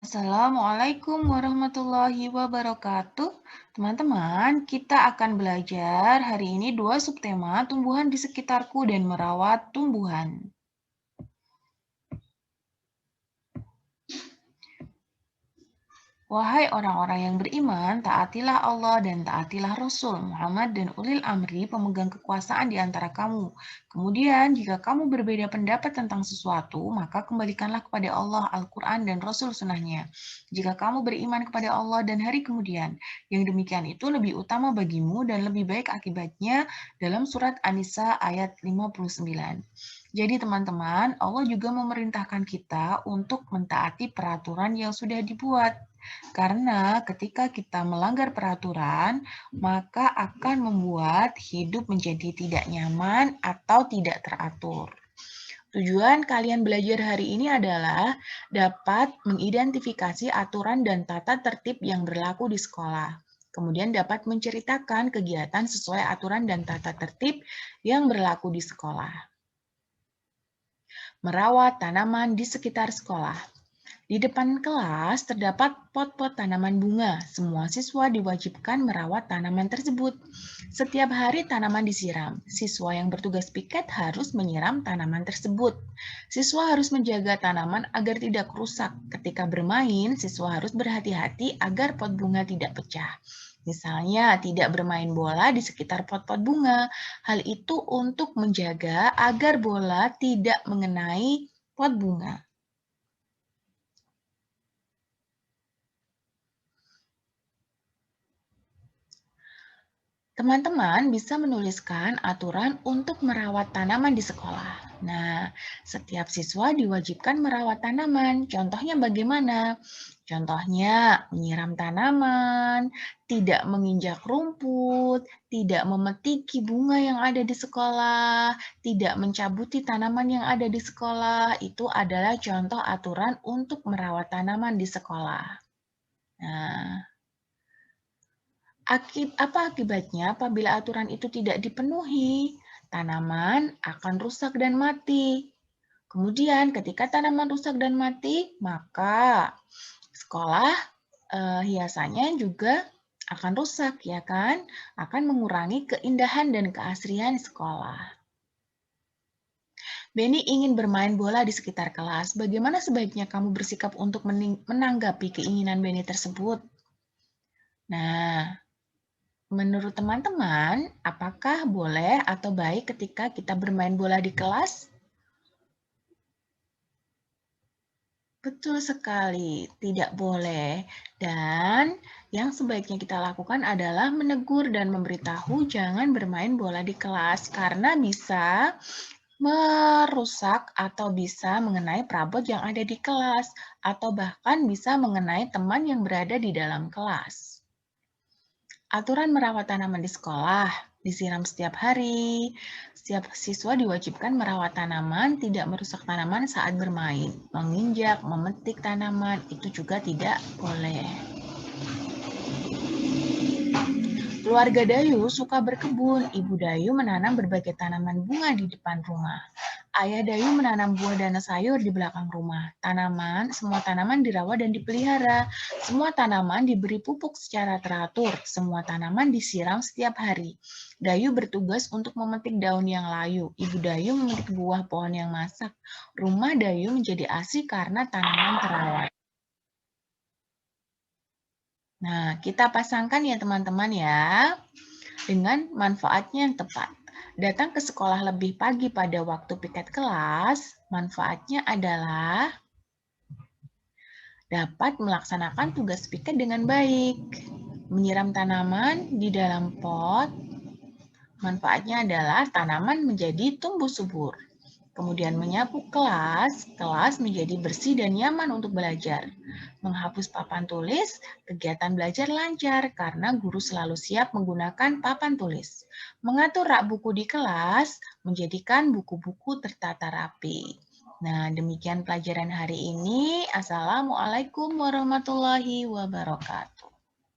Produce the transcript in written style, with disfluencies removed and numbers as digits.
Assalamualaikum warahmatullahi wabarakatuh. Teman-teman, kita akan belajar hari ini dua subtema tumbuhan di sekitarku dan merawat tumbuhan. Wahai orang-orang yang beriman, taatilah Allah dan taatilah Rasul Muhammad dan ulil amri pemegang kekuasaan di antara kamu. Kemudian, jika kamu berbeda pendapat tentang sesuatu, maka kembalikanlah kepada Allah, Al-Quran, dan Rasul Sunnahnya. Jika kamu beriman kepada Allah dan hari kemudian, yang demikian itu lebih utama bagimu dan lebih baik akibatnya dalam surat An-Nisa ayat 59. Jadi teman-teman, Allah juga memerintahkan kita untuk mentaati peraturan yang sudah dibuat. Karena ketika kita melanggar peraturan, maka akan membuat hidup menjadi tidak nyaman atau tidak teratur. Tujuan kalian belajar hari ini adalah dapat mengidentifikasi aturan dan tata tertib yang berlaku di sekolah. Kemudian dapat menceritakan kegiatan sesuai aturan dan tata tertib yang berlaku di sekolah. Merawat tanaman di sekitar sekolah. Di depan kelas terdapat pot-pot tanaman bunga. Semua siswa diwajibkan merawat tanaman tersebut. Setiap hari tanaman disiram. Siswa yang bertugas piket harus menyiram tanaman tersebut. Siswa harus menjaga tanaman agar tidak rusak. Ketika bermain, siswa harus berhati-hati agar pot bunga tidak pecah. Misalnya, tidak bermain bola di sekitar pot-pot bunga. Hal itu untuk menjaga agar bola tidak mengenai pot bunga. Teman-teman bisa menuliskan aturan untuk merawat tanaman di sekolah. Nah, setiap siswa diwajibkan merawat tanaman. Contohnya bagaimana? Contohnya, menyiram tanaman, tidak menginjak rumput, tidak memetiki bunga yang ada di sekolah, tidak mencabuti tanaman yang ada di sekolah. Itu adalah contoh aturan untuk merawat tanaman di sekolah. Nah, apa akibatnya apabila aturan itu tidak dipenuhi? Tanaman akan rusak dan mati. Kemudian ketika tanaman rusak dan mati, maka sekolah hiasannya juga akan rusak, ya kan? Akan mengurangi keindahan dan keasrian sekolah. Benny ingin bermain bola di sekitar kelas. Bagaimana sebaiknya kamu bersikap untuk menanggapi keinginan Benny tersebut? Nah, menurut teman-teman, apakah boleh atau baik ketika kita bermain bola di kelas? Betul sekali, tidak boleh. Dan yang sebaiknya kita lakukan adalah menegur dan memberitahu jangan bermain bola di kelas karena bisa merusak atau bisa mengenai perabot yang ada di kelas atau bahkan bisa mengenai teman yang berada di dalam kelas. Aturan merawat tanaman di sekolah, disiram setiap hari. Setiap siswa diwajibkan merawat tanaman, tidak merusak tanaman saat bermain. Menginjak, memetik tanaman, itu juga tidak boleh. Keluarga Dayu suka berkebun. Ibu Dayu menanam berbagai tanaman bunga di depan rumah. Ayah Dayu menanam buah dan sayur di belakang rumah. Semua tanaman dirawat dan dipelihara. Semua tanaman diberi pupuk secara teratur. Semua tanaman disiram setiap hari. Dayu bertugas untuk memetik daun yang layu. Ibu Dayu memetik buah pohon yang masak. Rumah Dayu menjadi asri karena tanaman terawat. Nah, kita pasangkan ya teman-teman ya, dengan manfaatnya yang tepat. Datang ke sekolah lebih pagi pada waktu piket kelas, manfaatnya adalah dapat melaksanakan tugas piket dengan baik. Menyiram tanaman di dalam pot, manfaatnya adalah tanaman menjadi tumbuh subur. Kemudian menyapu kelas menjadi bersih dan nyaman untuk belajar. Menghapus papan tulis, kegiatan belajar lancar karena guru selalu siap menggunakan papan tulis. Mengatur rak buku di kelas, menjadikan buku-buku tertata rapi. Nah, demikian pelajaran hari ini. Assalamualaikum warahmatullahi wabarakatuh.